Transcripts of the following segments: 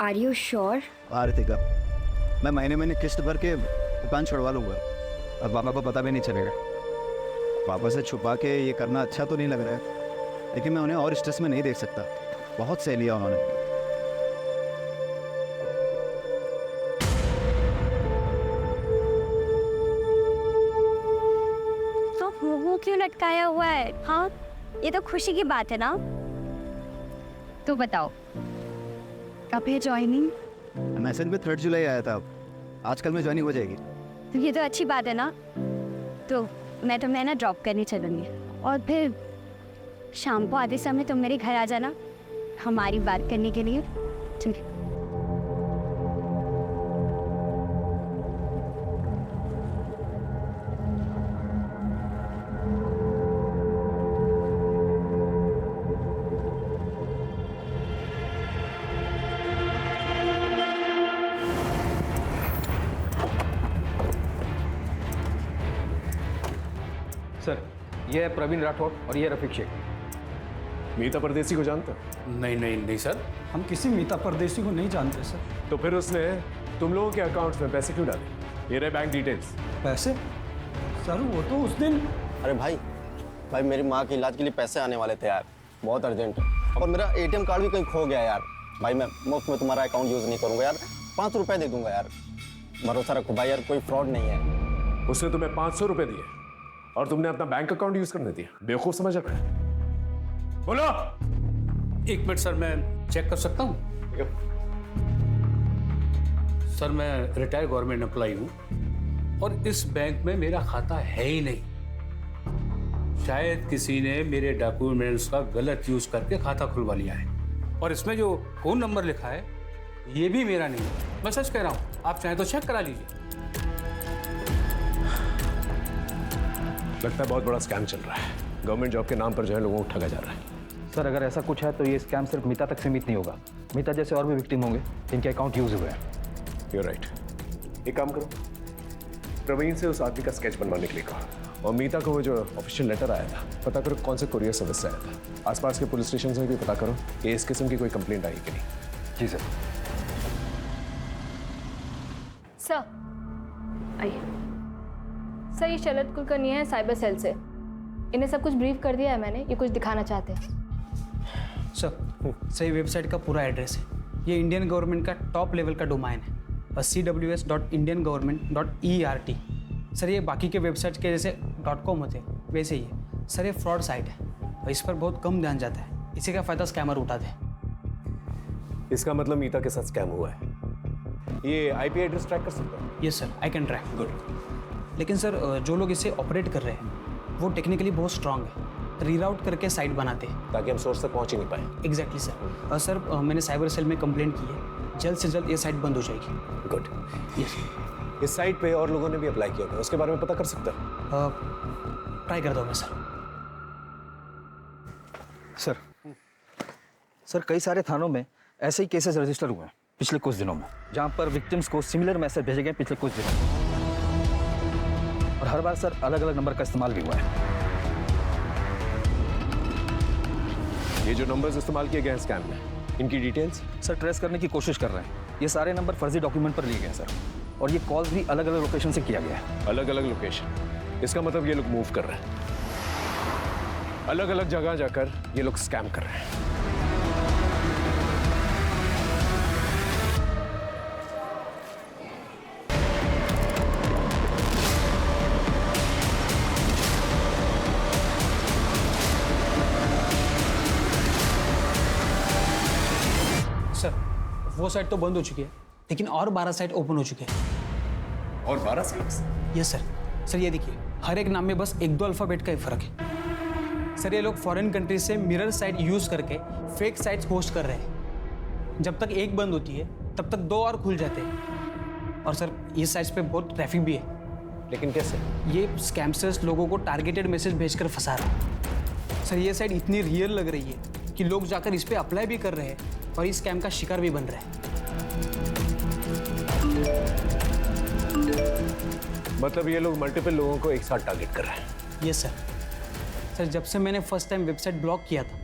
Are you sure? हाँ रितिका, मैं महीने महीने किस्त भर के दुकान छुड़वा लूँगा और पापा को पता भी नहीं चलेगा। पापा से छुपा के ये करना अच्छा तो नहीं लग रहा है, लेकिन मैं उन्हें और स्ट्रेस में नहीं देख सकता। बहुत सह लिया उन्होंने। तो मुंह क्यों लटकाया हुआ है? हाँ, ये तो खुशी की बात है ना। तो बताओ कब है ज्वाइनिंग? मैसेज में 3 जुलाई आया था, आजकल में ज्वाइनिंग हो जाएगी। तो ये तो अच्छी बात है ना। तो मैं तुम्हें ना ड्रॉप करने चलूँगी और फिर शाम को आधे समय तुम मेरे घर आ जाना हमारी बात करने के लिए। ठीक है? सर, ये है प्रवीण राठौर और ये रफीक शेख। मीता परदेसी को जानते हो? नहीं सर, हम किसी मीता परदेसी को नहीं जानते सर। तो फिर उसने तुम लोगों के अकाउंट्स में पैसे क्यों डाले? ये रहे बैंक डिटेल्स। पैसे? सर वो तो उस दिन। अरे भाई मेरी माँ के इलाज के लिए पैसे आने वाले थे यार, बहुत अर्जेंट है। और मेरा ATM कार्ड भी कहीं खो गया यार। भाई मैं मुफ्त में तुम्हारा अकाउंट यूज़ नहीं करूँगा यार, 5 रुपये दे दूंगा यार। भरोसा रखो भाई यार, कोई फ्रॉड नहीं है। उसने तुम्हें 500 रुपए दिए और तुमने अपना बैंक अकाउंट यूज करने दिया। बेवकूफ समझ रखा है। बोलो। 1 मिनट सर, मैं चेक कर सकता हूँ? सर मैं रिटायर्ड गवर्नमेंट एम्प्लॉई हूँ और इस बैंक में मेरा खाता है ही नहीं। शायद किसी ने मेरे डॉक्यूमेंट्स का गलत यूज करके खाता खुलवा लिया है और इसमें जो फोन नंबर लिखा है ये भी मेरा नहीं है। मैं सच कह रहा हूँ, आप चाहें तो चेक करा लीजिए। लगता है बहुत बड़ा स्कैम चल रहा है। गवर्नमेंट जॉब के नाम पर जो है लोगों को ठगा जा रहा है। सर, अगर ऐसा कुछ है तो ये स्कैम सिर्फ मीता तक सीमित नहीं होगा। मीता जैसे और भी विक्टिम होंगे जिनके अकाउंट यूज हुए हैं। You're right। एक काम करो, प्रवीण से उस आदमी का स्केच बनवाने के लिए कहा और मीता को वो जो ऑफिशियल लेटर आया था पता करो कौन से कुरियर सर्विस से आया था। आसपास के पुलिस स्टेशन में भी पता करो कि इस किस्म की कोई कंप्लेंट आई कि नहीं। जी सर। सर आइए। सर ये शरद कुलकर्णी है साइबर सेल से। इन्हें सब कुछ ब्रीफ कर दिया है मैंने, ये कुछ दिखाना चाहते हैं। सर सही वेबसाइट का पूरा एड्रेस है। ये इंडियन गवर्नमेंट का टॉप लेवल का डोमाइन है, cws.indiangovernment.ert। सर ये बाकी के वेबसाइट के जैसे .com होते हैं वैसे ही है। सर ये फ्रॉड साइट है और इस पर बहुत कम ध्यान जाता है। इसी का फ़ायदा स्कैमर उठाते हैं। इसका मतलब मीता के साथ स्कैम हुआ है। ये IP एड्रेस ट्रैक कर सकता है? Yes sir, I can track. Good. लेकिन सर जो लोग इसे ऑपरेट कर रहे हैं वो टेक्निकली बहुत स्ट्रांग है, रीराउट करके साइट बनाते हैं ताकि हम सोर्स तक पहुंच ही नहीं पाए। Exactly sir. सर मैंने साइबर सेल में कंप्लेंट की है, जल्द से जल्द ये साइट बंद हो जाएगी। गुड। यस। इस साइट पे और लोगों ने भी अप्लाई किया था, उसके बारे में पता कर सकता है? ट्राई कर दो मैं सर। सर कई सारे थानों में ऐसे ही केसेस रजिस्टर हुए हैं पिछले कुछ दिनों में, जहां पर विक्टिम्स को सिमिलर मैसेज भेजे गए पिछले कुछ दिनों में। और हर बार सर अलग अलग नंबर का इस्तेमाल भी हुआ है। ये जो नंबर्स इस्तेमाल किए गए हैं स्कैम में, इनकी डिटेल्स सर ट्रेस करने की कोशिश कर रहे हैं। ये सारे नंबर फर्जी डॉक्यूमेंट पर लिए गए हैं सर, और ये कॉल्स भी अलग अलग लोकेशन से किया गया है। अलग अलग लोकेशन, इसका मतलब ये लोग मूव कर रहे हैं, अलग अलग जगह जाकर ये लोग स्कैम कर रहे हैं। सर वो साइट तो बंद हो चुकी है, लेकिन और 12 साइट ओपन हो चुके हैं। और 12 साइट्स? Yes sir. सर ये देखिए, हर एक नाम में बस 1-2 अल्फ़ाबेट का ही फर्क है। सर ये लोग फॉरेन कंट्री से मिरर साइट यूज़ करके फेक साइट्स होस्ट कर रहे हैं। जब तक एक बंद होती है तब तक 2 और खुल जाते हैं। और सर ये साइट्स पे बहुत ट्रैफिक भी है। लेकिन कैसे? ये स्कैमर्स लोगों को टारगेटेड मैसेज भेजकर फंसा रहा है। सर ये साइट इतनी रियल लग रही है कि लोग जाकर इस पर अप्लाई भी कर रहे हैं और इस स्कैम का शिकार भी बन रहे हैं। मतलब ये लोग मल्टीपल लोगों को एक साथ टारगेट कर रहे हैं? Yes sir. सर जब से मैंने फर्स्ट टाइम वेबसाइट ब्लॉक किया था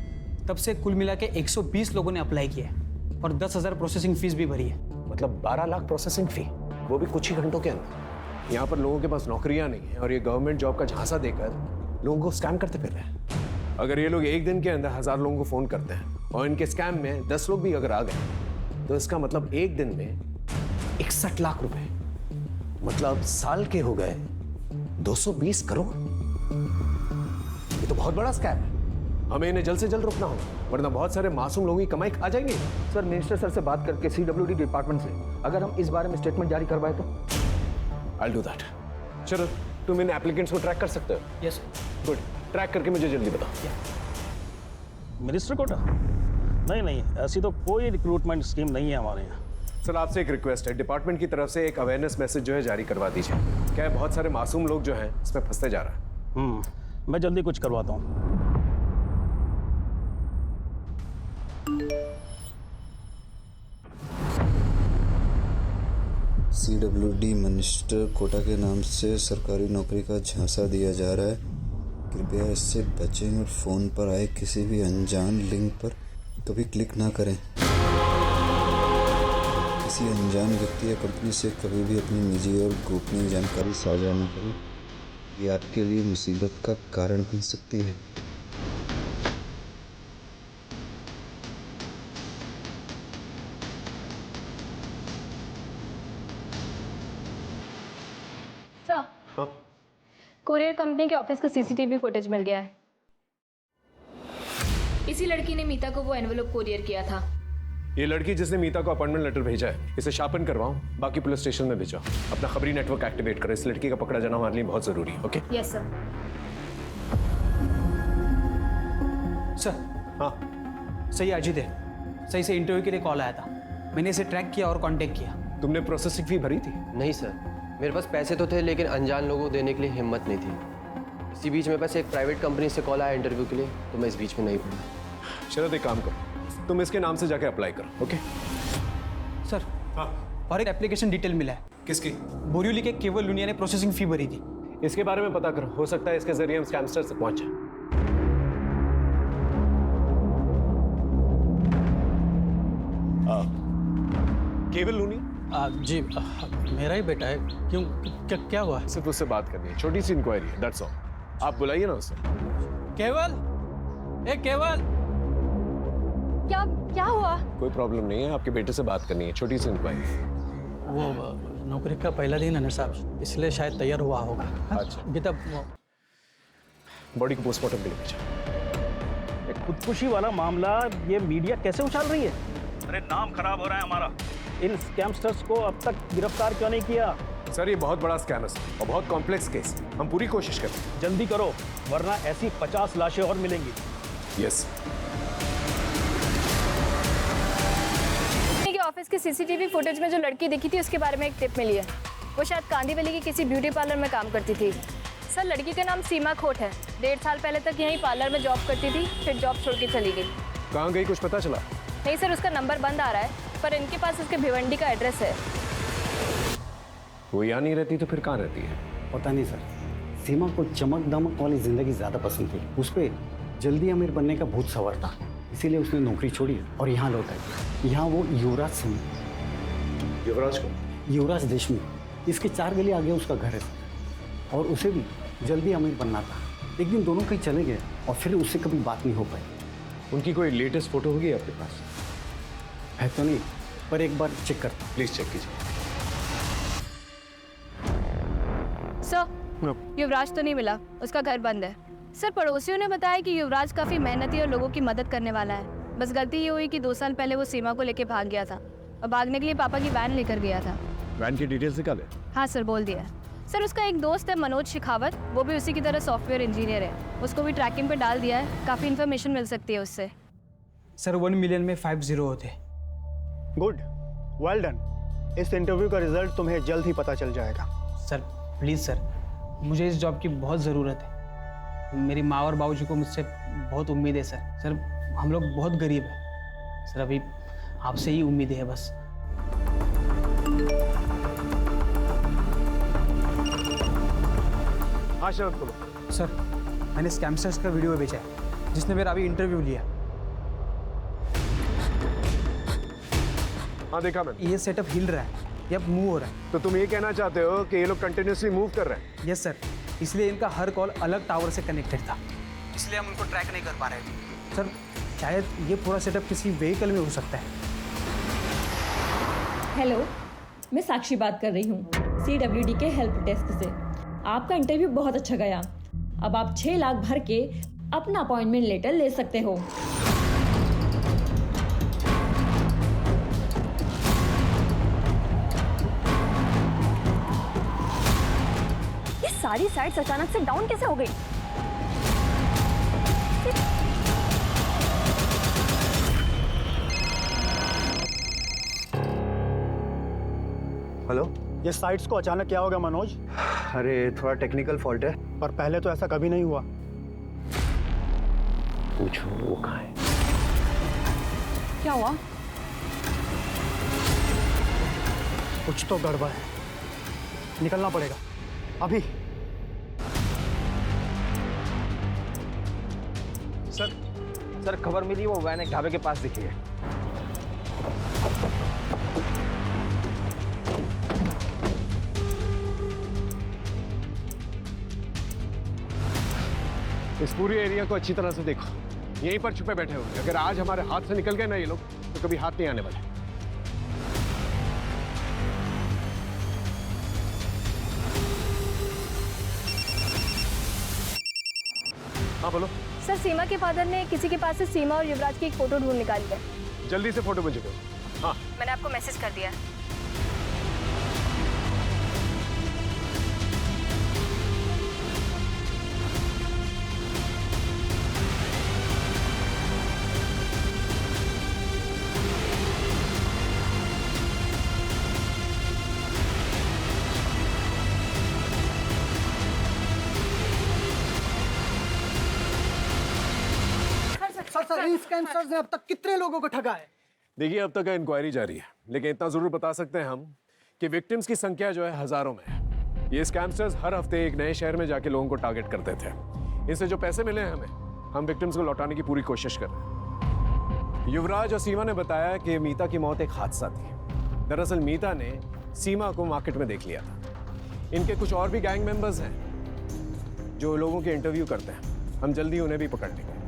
तब से कुल मिला के 120 लोगों ने अप्लाई किया है। और 10,000 प्रोसेसिंग फीस भी भरी है। मतलब 12 लाख प्रोसेसिंग फी, वो भी कुछ ही घंटों के अंदर। यहाँ पर लोगों के पास नौकरियां नहीं है और ये गवर्नमेंट जॉब का झांसा देकर लोगों को स्कैम करते फिर रहे हैं। अगर ये लोग एक दिन के अंदर 1000 लोगों को फोन करते हैं और इनके स्कैम में 10 लोग भी अगर आ गए तो इसका मतलब एक दिन में 61 लाख रुपए, मतलब साल के हो गए 220 करोड़। ये तो बहुत बड़ा स्कैम है। हमें इन्हें जल्द से जल्द रोकना होगा, वरना बहुत सारे मासूम लोगों की कमाई खा जाएंगे। सर मिनिस्टर सर से बात करके CWD डिपार्टमेंट से अगर हम इस बारे में स्टेटमेंट जारी करवाए तो। I'll do that. चलो, तुम इन एप्लीकेंट्स को ट्रैक कर सकते हो? यस गुड, ट्रैक करके मुझे जल्दी बताओ। मिनिस्टर कोटा? नहीं, ऐसी तो कोई रिक्रूटमेंट स्कीम नहीं है हमारे यहाँ। सर आपसे एक रिक्वेस्ट है, डिपार्टमेंट की तरफ से एक अवेयरनेस मैसेज जो है जारी करवा दीजिए। क्या है, बहुत सारे मासूम लोग जो हैं इसमें फंसते जा रहा है। मैं जल्दी कुछ करवाता हूँ। CWD मिनिस्टर कोटा के नाम से सरकारी नौकरी का झांसा दिया जा रहा है। कृपया इससे बचें और फ़ोन पर आए किसी भी अनजान लिंक पर कभी क्लिक ना करें। किसी अनजान व्यक्ति या कंपनी से कभी भी अपनी निजी और गोपनीय जानकारी साझा न करें। ये आपके लिए मुसीबत का कारण बन सकती है। कोरियर कंपनी के ऑफिस का CCTV फुटेज मिल गया है। इसी लड़की ने मीता को वो एनवेलप कोरियर किया था। ये लड़की जिसने मीता को अपॉइंटमेंट लेटर भेजा है, इसे शार्पन करवाओ, बाकी पुलिस स्टेशन में भेजो। अपना खबरी नेटवर्क एक्टिवेट करो। इस लड़की का पकड़ा जाना हमारे लिए बहुत जरूरी है। ओके? Yes sir. सर। हाँ सही अजीत है, सही से इंटरव्यू के लिए कॉल आया था। मैंने इसे ट्रैक किया और कांटेक्ट किया। तुमने प्रोसेसिंग फी भरी थी? नहीं सर, मेरे पास पैसे तो थे लेकिन अनजान लोगों को देने के लिए हिम्मत नहीं थी। इसी बीच मेरे पास एक प्राइवेट कंपनी से कॉल आया इंटरव्यू के लिए, तो मैं इस बीच में नहीं पड़ा। शरद एक काम करो, तुम इसके नाम से जाके अप्लाई करो। ओके? सर। हाँ। और एक एप्लीकेशन डिटेल मिला है। किसकी? बोरिवली के केवल लुनिया ने प्रोसेसिंग फी भरी थी। इसके बारे में पता करो, हो सकता है इसके जरिए हम स्कैमस्टर से पहुंचे। केवल लूनी? जी मेरा ही बेटा है। क्यों, क्या हुआ? सिर्फ उससे बात करनी है, छोटी सी इंक्वायरी है, दैट्स ऑल। आप बुलाइए ना उसे। केवल, केवल, क्या हुआ? कोई प्रॉब्लम नहीं है, आपके बेटे से बात करनी है, छोटी सी इंक्वायरी। वो नौकरी का पहला दिन है ना साहब, इसलिए शायद तैयार हुआ होगा। अच्छा। गीता, बॉडी को पोस्टमार्टम के लिए भेजा। खुदकुशी वाला मामला ये मीडिया कैसे उछाल रही है? अरे नाम खराब हो रहा है हमारा। इन स्कैमस्टर्स को अब तक गिरफ्तार क्यों नहीं किया? सर ये बहुत बड़ा स्कैम है और बहुत कॉम्प्लेक्स केस, हम पूरी कोशिश करते हैं। जल्दी करो वरना ऐसी 50 लाशें और मिलेंगी। यस। ऑफिस के CCTV फुटेज में जो लड़की दिखी थी उसके बारे में एक टिप मिली है। वो शायद कांदीवली की किसी ब्यूटी पार्लर में काम करती थी। सर लड़की का नाम सीमा खोट है। 1.5 साल पहले तक यहीं पार्लर में जॉब करती थी, फिर जॉब छोड़ के चली गई। कहाँ गई कुछ पता चला? नहीं सर, उसका नंबर बंद आ रहा है, पर इनके पास उसके भिवंडी का एड्रेस है। वो यहाँ नहीं रहती तो फिर कहाँ रहती है? पता नहीं सर, सीमा को चमक दमक वाली जिंदगी ज़्यादा पसंद थी। उस पर जल्दी अमीर बनने का भूत सवार था, इसीलिए उसने नौकरी छोड़ी और यहाँ लौट आई। यहाँ वो युवराज सिंह, युवराज को? युवराज देशमुख, इसके 4 गली आगे उसका घर है और उसे भी जल्दी अमीर बनना था। एक दिन दोनों कहीं चले गए और फिर उससे कभी बात नहीं हो पाई। उनकी कोई लेटेस्ट फोटो होगी आपके पास? है तो नहीं, पर एक बार चेक करता। प्लीज चेक कीजिए। सर युवराज तो नहीं मिला, उसका घर बंद है। सर पड़ोसियों ने बताया कि युवराज काफ़ी मेहनती और लोगों की मदद करने वाला है। बस गलती ये हुई कि 2 साल पहले वो सीमा को लेके भाग गया था और भागने के लिए पापा की वैन लेकर गया था। वैन की डिटेल्स निकाले? हाँ सर, बोल दिया। सर उसका एक दोस्त है मनोज शेखावत, वो भी उसी की तरह सॉफ्टवेयर इंजीनियर है। उसको भी ट्रैकिंग पे डाल दिया है, काफ़ी इन्फॉर्मेशन मिल सकती है उससे। सर 1 मिलियन में 50 होते। Good, well done. इस इंटरव्यू का रिजल्ट तुम्हें जल्द ही पता चल जाएगा। सर प्लीज़ सर, मुझे इस जॉब की बहुत ज़रूरत है। मेरी माँ और बाबूजी को मुझसे बहुत उम्मीद है सर। सर हम लोग बहुत गरीब हैं सर, अभी आपसे ही उम्मीद है बस। हाँ शरद बोलो। सर मैंने स्कैमस्टर्स का वीडियो भेजा है जिसने मेरा अभी इंटरव्यू लिया। हाँ देखा मैंने। ये सेटअप हिल रहा है, ये अब मूव हो रहा है। तो तुम ये कहना चाहते हो कि ये लोग कंटिन्यूसली मूव कर रहे हैं? यस सर, इसलिए इनका हर कॉल अलग टावर से कनेक्टेड था, इसलिए हम उनको ट्रैक नहीं कर पा रहे थे। सर शायद ये पूरा सेटअप किसी व्हीकल में हो सकता है। हेलो, मैं साक्षी बात कर रही हूँ CWD के हेल्प डेस्क से। आपका इंटरव्यू बहुत अच्छा गया। अब आप 6 लाख भर के अपना अपॉइंटमेंट लेटर ले सकते हो। ये सारी साइट्स अचानक से डाउन कैसे हो गई? हेलो, ये साइट्स को अचानक क्या हो गया मनोज? अरे थोड़ा टेक्निकल फॉल्ट है। पर पहले तो ऐसा कभी नहीं हुआ। पूछो वो कहाँ है? क्या हुआ? कुछ तो गड़बड़ है, निकलना पड़ेगा अभी। सर खबर मिली, वो वैन एक ढाबे के पास दिखी है। इस पूरी एरिया को अच्छी तरह से देखो, यहीं पर छुपे बैठे होंगे। अगर आज हमारे हाथ से निकल गए ना ये लोग, तो कभी हाथ नहीं आने वाले। हाँ बोलो। सर सीमा के फादर ने किसी के पास से सीमा और युवराज की एक फोटो ढूंढ निकाली है। जल्दी से फोटो मुझे दो। हाँ मैंने आपको मैसेज कर दिया। सर इन स्कैमर्स ने अब तक कितने लोगों को ठगा है? देखिए, अब तक इंक्वायरी जारी है, लेकिन इतना जरूर बता सकते हैं हम कि विक्टिम्स की संख्या जो है हजारों में है। ये स्कैमर्स हर हफ्ते एक नए शहर में जाके लोगों को टारगेट करते थे। इनसे जो पैसे मिले हैं हमें, हम विक्टिम्स को लौटाने की पूरी कोशिश कर रहे हैं। युवराज और सीमा ने बताया कि मीता की मौत एक हादसा थी। दरअसल मीता ने सीमा को मार्केट में देख लिया था। इनके कुछ और भी गैंग मेंबर्स हैं जो लोगों के इंटरव्यू करते हैं। हम जल्दी उन्हें भी पकड़ लेंगे।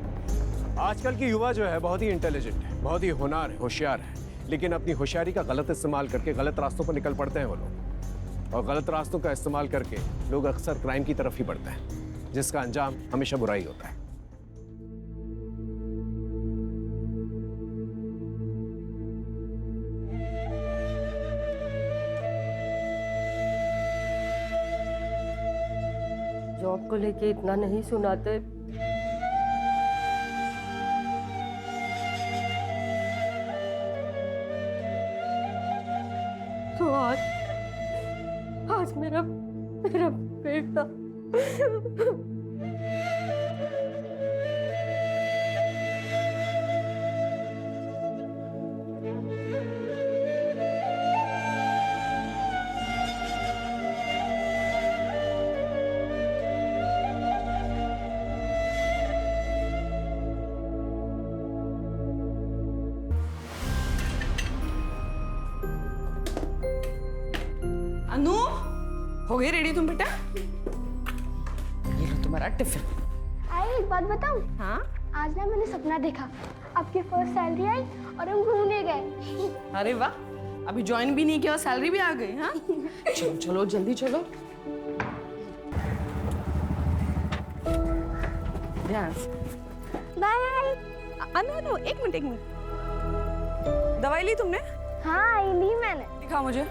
आजकल की युवा जो है बहुत ही इंटेलिजेंट है, बहुत ही होनहार है, होशियार है, लेकिन अपनी होशियारी का गलत इस्तेमाल करके गलत रास्तों पर निकल पड़ते हैं वो लोग। और गलत रास्तों का इस्तेमाल करके लोग अक्सर क्राइम की तरफ ही बढ़ते हैं, जिसका अंजाम हमेशा बुराई होता है। जॉब को लेके इतना नहीं सुनाते। तो आज मेरा बेटा अनु, हो गई रेडी तुम बेटा? ये लो तुम्हारा टिफिन। आई एक बात बताऊं? हाँ? आज ना मैंने सपना देखा, आपकी फर्स्ट सैलरी आई और हम घूमने गए। अरे वाह, अभी ज्वाइन भी नहीं किया और सैलरी भी आ गई। हाँ चलो चलो जल्दी चलो। बाय। अनु अनु एक मिनट। दवाई ली तुमने? हाँ ली मैंने। दिखाओ मुझे।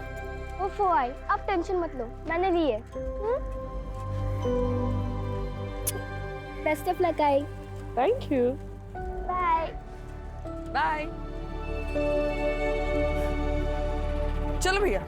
वो आई, आप टेंशन मत लो, मैंने ली है। Best of luck I. Thank you. Bye bye. चलो भैया।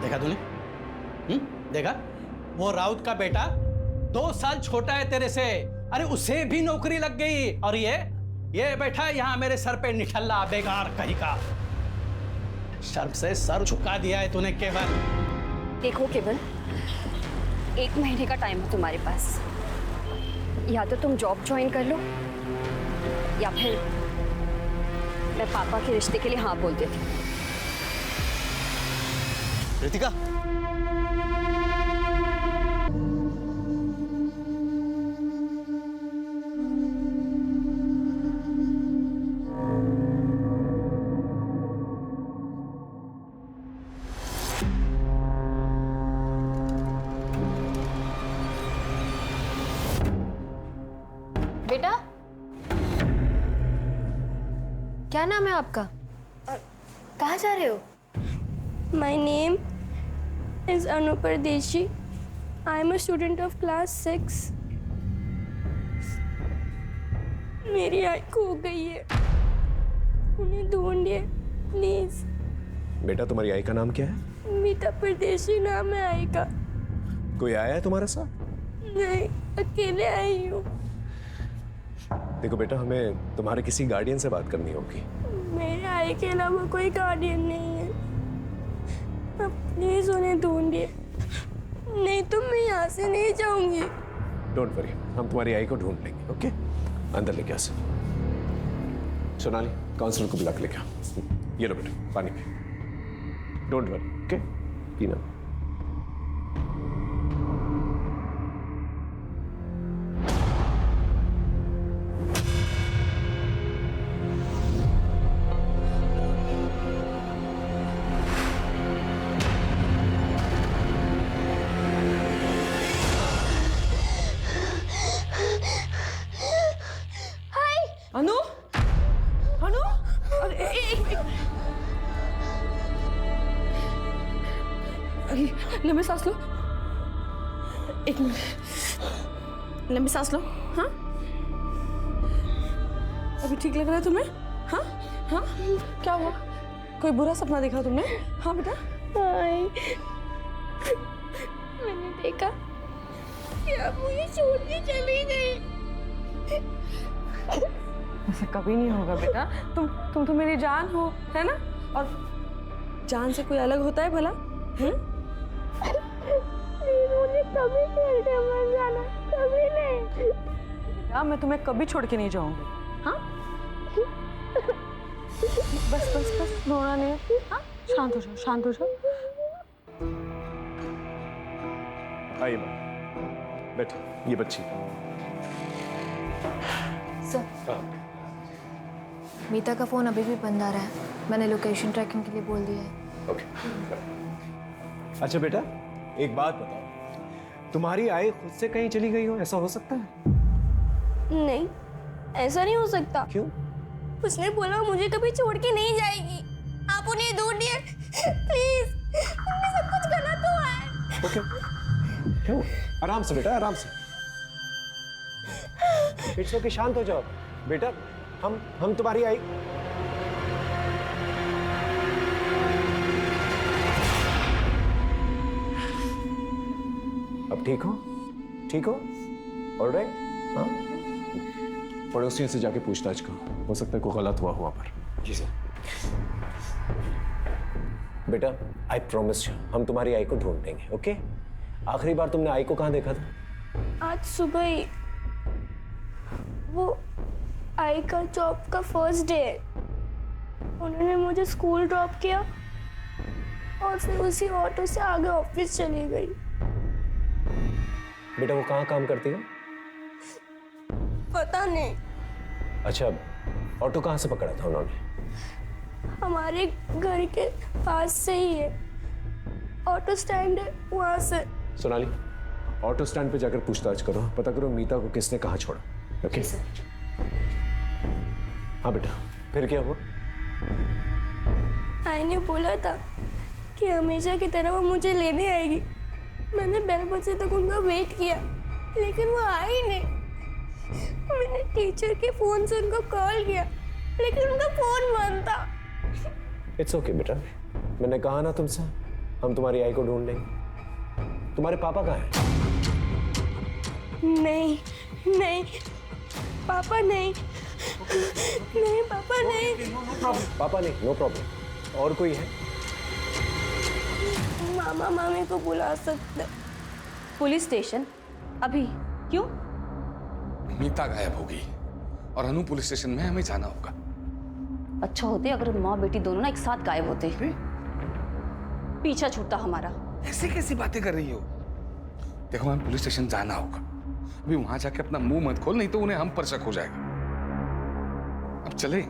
देखा तूने? देखा? वो राउत का बेटा 2 साल छोटा है तेरे से। अरे उसे भी नौकरी लग गई और ये बैठा यहाँ मेरे सर पे निठल्ला बेकार कहीं का। शर्म से सर झुका दिया है तूने केवल। देखो केवल, 1 महीने का टाइम है तुम्हारे पास। या तो तुम जॉब ज्वाइन कर लो या फिर मैं पापा के रिश्ते के लिए हाँ बोल देती हूँ। रितिका, बेटा, क्या नाम है आपका? कहाँ जा रहे हो? My name is Anu Pardeshi. I am a student of class 6. मेरी आई खो गई है, उन्हें ढूंढिए प्लीज। बेटा तुम्हारी आई का नाम क्या है? मीता परदेशी नाम है आई का। कोई आया है तुम्हारे साथ? नहीं, अकेले आई हूँ। देखो बेटा, हमें तुम्हारे किसी गार्डियन से बात करनी होगी। मेरे आई के अलावा कोई गार्डियन नहीं है, अब प्लीज उन्हें ढूंढिए, नहीं तो मैं यहाँ से नहीं जाऊंगी। डोंट वरी, हम तुम्हारी आई को ढूंढ लेंगे। ओके, अंदर लेके आ। सोनाली, काउंसलर को बुला के लेके आओ। ये लो बेटा, पानी पी। डोंट वरी, ओके, पीना। अनु, अनु, अरे लंबी सांस लो। 1 मिनट, लंबी सांस लो। हाँ, अभी ठीक लग रहा है तुम्हें? हाँ हाँ, क्या हुआ? कोई बुरा सपना देखा तुमने? हाँ बेटा। मैंने देखा कि आप मुझे छोड़ के चली गई। ऐसा कभी नहीं होगा बेटा, तुम तो मेरी जान हो, है ना? और जान से कोई अलग होता है भला? मुझे कभी छोड़ के मत जाना, कभी नहीं। बेटा, मैं तुम्हें कभी छोड़ के नहीं जाऊंगी। हाँ, बस बस बस, रोना नहीं है। हाँ, शांत हो जाओ, शांत हो जाओ। आइए मैम, बैठिए। ये बच्ची सर, मीता का फोन अभी भी बंद आ रहा है। मैंने लोकेशन ट्रैकिंग के लिए बोल दिया है। ओके। अच्छा बेटा, एक बात बताओ, तुम्हारी आई खुद से कहीं चली गई हो, ऐसा हो सकता है? नहीं, ऐसा नहीं हो सकता। क्यों? उसने बोला मुझे कभी छोड़ के नहीं जाएगी। आप उन्हें ढूंढिए प्लीज, उनमें सब कुछ गलत हुआ है। ओके, क्यों? आराम से बेटा, आराम से। इट्स ओके, शांत हो जाओ बेटा। हम तुम्हारी आई। अब ठीक हो? ठीक हो? ऑलराइट? हाँ, पड़ोसियों से जाके पूछताछ करो, हो सकता है कोई गलत हुआ वहां पर। जी सर। बेटा, आई प्रॉमिस यू, हम तुम्हारी आई को ढूंढ लेंगे। ओके? आखिरी बार तुमने आई को कहाँ देखा था? आज सुबह ही। वो आई का जॉब का फर्स्ट डे है। उन्होंने मुझे स्कूल ड्रॉप किया और फिर उसी ऑटो से आगे ऑफिस चली गई। बेटा वो कहाँ काम करती है? पता नहीं। अच्छा, ऑटो कहाँ से पकड़ा था उन्होंने? हमारे घर के पास से ही है, ऑटो स्टैंड है वहां से। सोनाली, ऑटो स्टैंड पे जाकर पूछताछ करो, पता करो मीता को किसने कहाँ छोड़ा। ओके हाँ बेटा, फिर क्या हुआ? आई ने बोला था कि हमेशा की तरह वो मुझे लेने आएगी। मैंने 12 बजे तक उनका वेट किया लेकिन वो आई नहीं। मैंने टीचर के फोन से उनको कॉल किया लेकिन उनका फोन बंद था। इट्स ओके बेटा, मैंने कहा ना तुमसे, हम तुम्हारी आई को ढूंढ लेंगे। तुम्हारे पापा कहाँ हैं? नहीं नहीं पापा नहीं, नहीं पापा नहीं। पापा नहीं, नो प्रॉब्लम। और कोई है? मामा मामी को बुला सकते। Police station? अभी? क्यों? मीता गायब होगी और अनु पुलिस स्टेशन में हमें जाना होगा। अच्छा होते अगर माँ बेटी दोनों ना एक साथ गायब होते, पीछा छूटता हमारा। ऐसी कैसी बातें कर रही हो? देखो हमें पुलिस स्टेशन जाना होगा। अभी वहां जाके अपना मुंह मत खोल, नहीं तो उन्हें हम पर शक हो जाएगा। अब चले।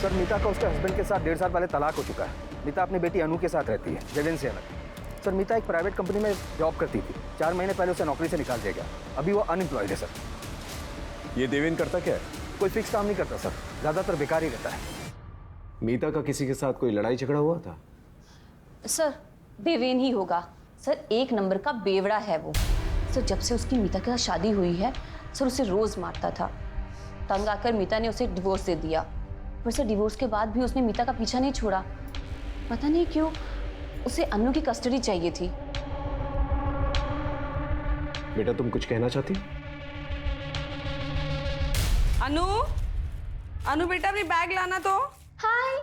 सर मीता का उसके हस्बैंड के साथ 1.5 साल पहले तलाक हो चुका है। मीता अपनी बेटी अनु के साथ रहती है, जगन से अलग। सर मीता एक प्राइवेट कंपनी में जॉब करती थी। 4 महीने पहले उसे नौकरी से निकाल दिया गया। अभी वो अनएम्प्लॉयड है सर। ये देवेन करता क्या है? कोई फिक्स काम नहीं करता सर, ज्यादातर बेकार ही रहता है। मीता का किसी के साथ कोई लड़ाई झगड़ा हुआ था? सर देवेन ही होगा सर, 1 नंबर का बेवड़ा है वो। सर जब से उसकी मीता के साथ शादी हुई है सर उसे रोज मारता था। तंग आकर मीता ने उसे डिवोर्स दे दिया, पर सर डिवोर्स के बाद भी उसने मीता का पीछा नहीं छोड़ा। पता नहीं क्यों उसे अनु की कस्टडी चाहिए थी। बेटा तुम कुछ कहना चाहती हो? अनु, अनु बेटा अपनी बैग लाना तो। हाय।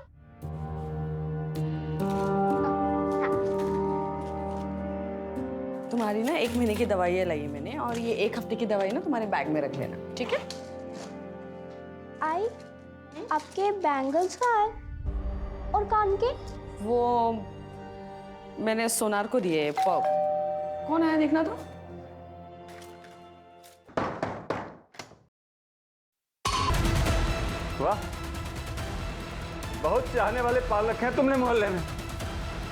तुम्हारी ना 1 महीने की दवाइयाँ लाई है मैंने, और ये 1 हफ्ते की दवाई ना तुम्हारे बैग में रख लेना, ठीक है? आई, आपके बैंगल्स कहाँ है और कान के? वो मैंने सोनार को दिए। कौन आया देखना तो। वाह, बहुत चाहने वाले पाल रखे हैं तुमने मोहल्ले में,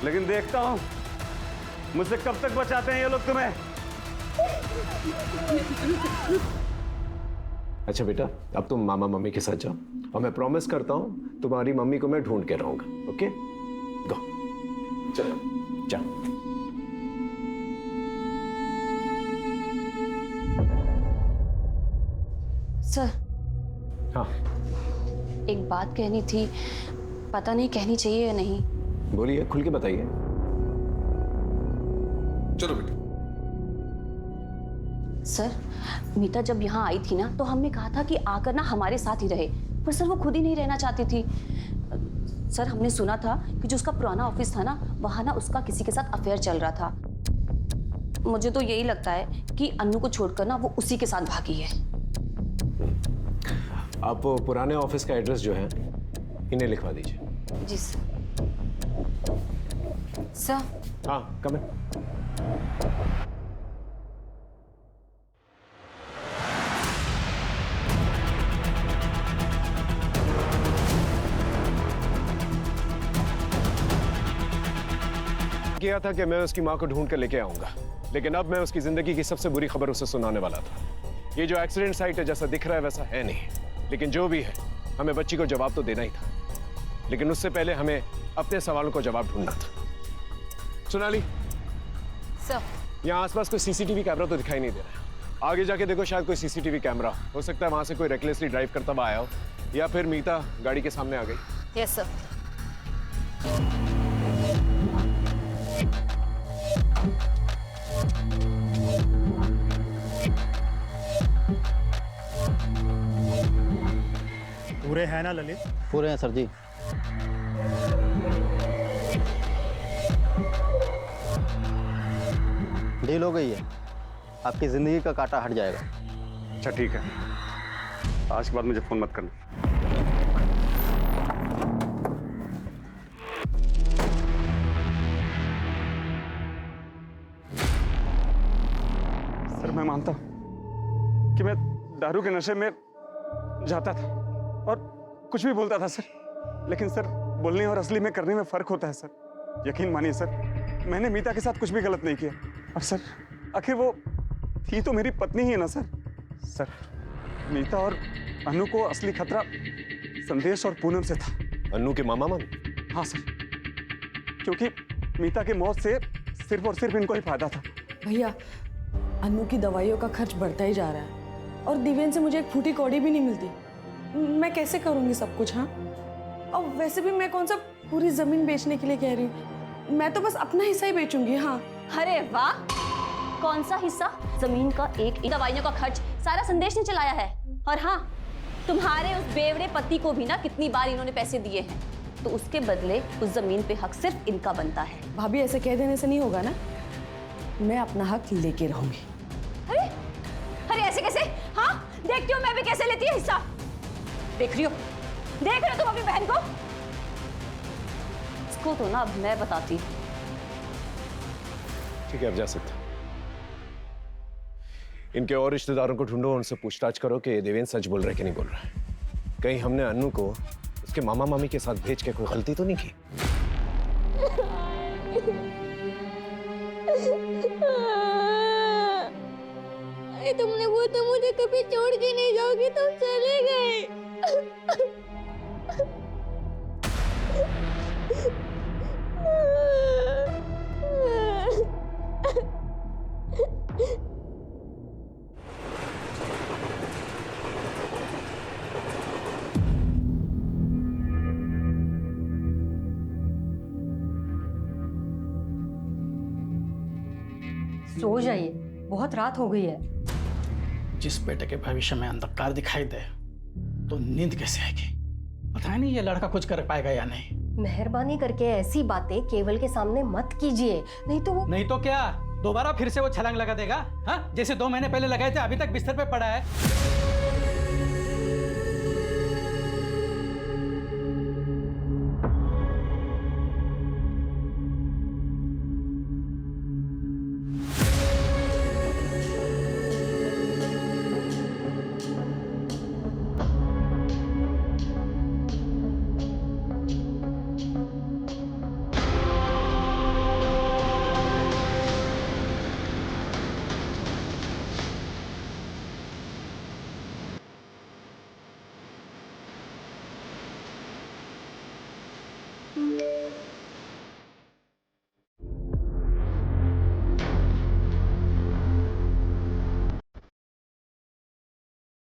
लेकिन देखता हूं मुझसे कब तक बचाते हैं ये लोग तुम्हें। अच्छा बेटा, अब तुम मामा मम्मी के साथ जाओ और मैं प्रॉमिस करता हूं तुम्हारी मम्मी को मैं ढूंढ के रहूंगा। ओके गो, चलो जाओ। सर हाँ एक बात कहनी थी, पता नहीं कहनी चाहिए या नहीं। बोलिए, खुल के बताइए। चलो बेटा। सर मीता जब यहाँ आई थी ना तो हमने कहा था कि आकर ना हमारे साथ ही रहे, पर सर वो खुद ही नहीं रहना चाहती थी। सर हमने सुना था कि जो उसका पुराना ऑफिस था ना वहाँ ना उसका किसी के साथ अफेयर चल रहा था। मुझे तो यही लगता है कि अनु को छोड़कर ना वो उसी के साथ भागी है। आप पुराने ऑफिस का एड्रेस जो है इन्हें लिखवा दीजिए। जी सर। सर हाँ कम है। किया था कि मैं उसकी मां को ढूंढ कर लेके आऊंगा, लेकिन अब मैं उसकी जिंदगी की सबसे बुरी खबर उसे सुनाने वाला था। ये जो एक्सीडेंट साइट है जैसा दिख रहा है वैसा है नहीं, लेकिन जो भी है हमें बच्ची को जवाब तो देना ही था, लेकिन उससे पहले हमें अपने सवालों को जवाब ढूंढना था। सोनाली सर, यहाँ आसपास कोई सीसीटीवी कैमरा तो दिखाई नहीं दे रहा है। आगे जाके देखो, शायद कोई सीसीटीवी कैमरा हो सकता है वहां से कोई रेकलेसली ड्राइव करता हुआ आया हो, या फिर मीता गाड़ी के सामने आ गई। Yes sir. पूरे हैं ना ललित? पूरे हैं सर जी। डील हो गई है, आपकी जिंदगी का कांटा हट जाएगा। अच्छा ठीक है, आज के बाद मुझे फोन मत करना। मैं मानता हूँ कि मैं दारू के नशे में जाता था और कुछ भी बोलता था सर, लेकिन सर बोलने और असली में करने में फर्क होता है सर। यकीन मानिए सर, मैंने मीता के साथ कुछ भी गलत नहीं किया। और सर आखिर वो थी तो मेरी पत्नी ही है ना सर। सर मीता और अनु को असली खतरा संदेश और पूनम से था। अनु के मामा मामी? हाँ सर, क्योंकि मीता की मौत से सिर्फ और सिर्फ इनको ही फायदा था। भैया, अनु की दवाइयों का खर्च बढ़ता ही जा रहा है और दिव्यन से मुझे एक फूटी कौड़ी भी नहीं मिलती। मैं कैसे करूंगी सब कुछ? हाँ, और वैसे भी मैं कौन सा पूरी जमीन बेचने के लिए कह रही हूँ, मैं तो बस अपना हिस्सा ही बेचूंगी। हाँ। अरे वाह, कौन सा हिस्सा? जमीन का एक दवाइयों का खर्च सारा संदेश ने चलाया है। और हाँ, तुम्हारे उस बेवड़े पति को भी ना कितनी बार इन्होंने पैसे दिए हैं, तो उसके बदले उस जमीन पे हक सिर्फ इनका बनता है। भाभी, ऐसे कह देने से नहीं होगा ना, मैं अपना हक लेके रहूंगी। अरे अरे ऐसे कैसे? हाँ, देखती हो मैं भी कैसे लेती है हिस्सा। देख रही हो तुम अपनी बहन को? इसको तो ना अब मैं बताती हूँ। ठीक है, अब जा सकते। इनके और रिश्तेदारों को ढूंढो, उनसे पूछताछ करो कि देवेंद्र सच बोल रहा है कि नहीं बोल रहा है। कहीं हमने अनु को उसके मामा मामी के साथ भेज के कोई गलती तो नहीं की? तुमने वो तो मुझे कभी छोड़ के नहीं जाओगी, तुम चले गए। सो जाइए, बहुत रात हो गई है। जिस बेटे के भविष्य में अंधकार दिखाई दे तो नींद कैसे आएगी? पता नहीं ये लड़का कुछ कर पाएगा या नहीं। मेहरबानी करके ऐसी बातें केवल के सामने मत कीजिए, नहीं तो वो नहीं तो क्या दोबारा फिर से वो छलांग लगा देगा? हाँ, जैसे 2 महीने पहले लगाए थे, अभी तक बिस्तर पे पड़ा है।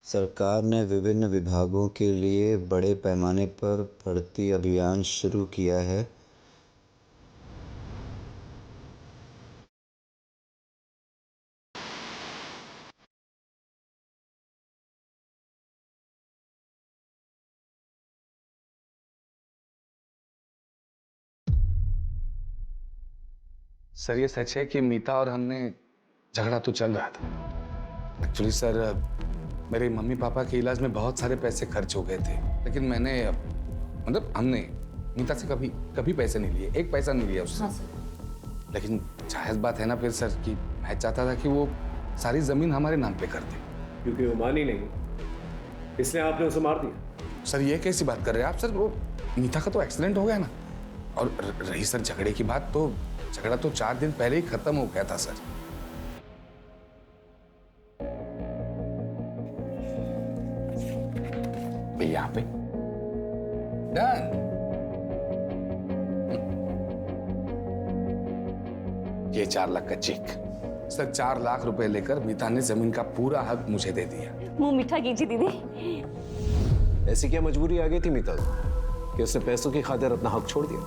सरकार ने विभिन्न विभागों के लिए बड़े पैमाने पर भर्ती अभियान शुरू किया है। सर ये सच है कि मीता और हमने झगड़ा तो चल रहा था। एक्चुअली सर मेरे मम्मी पापा के इलाज में बहुत सारे पैसे खर्च हो गए थे, लेकिन मैंने हमने मीता से कभी पैसे नहीं लिए, एक पैसा नहीं लिया उससे। हाँ, लेकिन जायज़ बात है ना फिर सर कि मैं चाहता था कि वो सारी जमीन हमारे नाम पे कर दे। क्योंकि वो मानी नहीं, इसलिए आपने उसे मार दिया। सर ये कैसी बात कर रहे हैं आप? सर वो मीता का तो एक्सीडेंट हो गया ना, और रही सर झगड़े की बात, तो झगड़ा तो 4 दिन पहले ही खत्म हो गया था सर। यहाँ पे डन। ये 4 लाख का चेक। सर 4 लाख रुपए लेकर मीता ने जमीन का पूरा हक मुझे दे दिया। मुंह मीठा कीजिए दीदी। ऐसी क्या मजबूरी आ गई थी मीता कि उसने पैसों की खातिर अपना हक छोड़ दिया?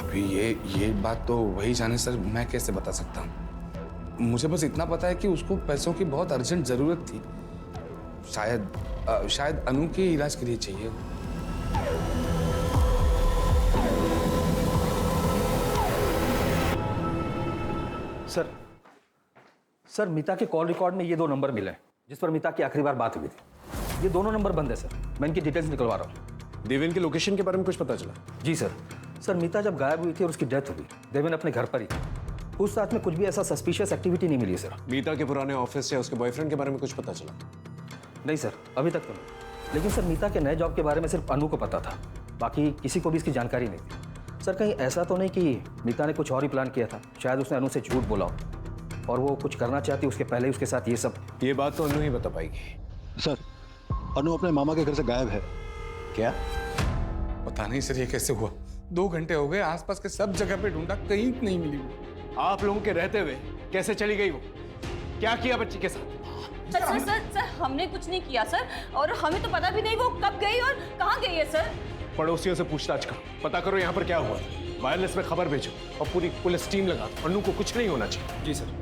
अभी ये बात तो वही जाने सर, मैं कैसे बता सकता हूँ। मुझे बस इतना पता है कि उसको पैसों की बहुत अर्जेंट जरूरत थी, शायद अनु के इलाज के लिए चाहिए। सर मीता के कॉल रिकॉर्ड में ये 2 नंबर मिले हैं जिस पर मीता की आखिरी बार बात हुई थी। ये दोनों नंबर बंद है सर, मैं इनकी डिटेल्स निकलवा रहा हूँ। देवेन की लोकेशन के बारे में कुछ पता चला? जी सर, मीता जब गायब हुई थी और उसकी डेथ हुई, देवेन अपने घर पर ही था पूछताछ में कुछ भी ऐसा सस्पिशियस एक्टिविटी नहीं मिली सर। मीता के पुराने ऑफिस या उसके बॉयफ्रेंड के बारे में कुछ पता चला? नहीं सर, अभी तक तो नहीं। लेकिन सर मीता के नए जॉब के बारे में सिर्फ अनु को पता था, बाकी किसी को भी इसकी जानकारी नहीं थी। सर कहीं ऐसा तो नहीं कि मीता ने कुछ और ही प्लान किया था? शायद उसने अनु से झूठ बोला हो और वो कुछ करना चाहती उसके पहले ही उसके साथ ये सब। ये बात तो अनु ही बता पाएगी। सर अनु अपने मामा के घर से गायब है। क्या? पता नहीं सर ये कैसे हुआ। 2 घंटे हो गए, आसपास के सब जगह पे ढूंढा, कहीं नहीं मिली वो। आप लोगों के रहते हुए कैसे चली गई वो? क्या किया बच्ची के साथ? सर हमने कुछ नहीं किया सर, और हमें तो पता भी नहीं वो कब गई और कहाँ गई है सर। पड़ोसियों से पूछताछ करो, पता करो यहाँ पर क्या हुआ। वायरलेस में खबर भेजो और पूरी पुलिस टीम लगा। अनु को कुछ नहीं होना चाहिए। जी सर।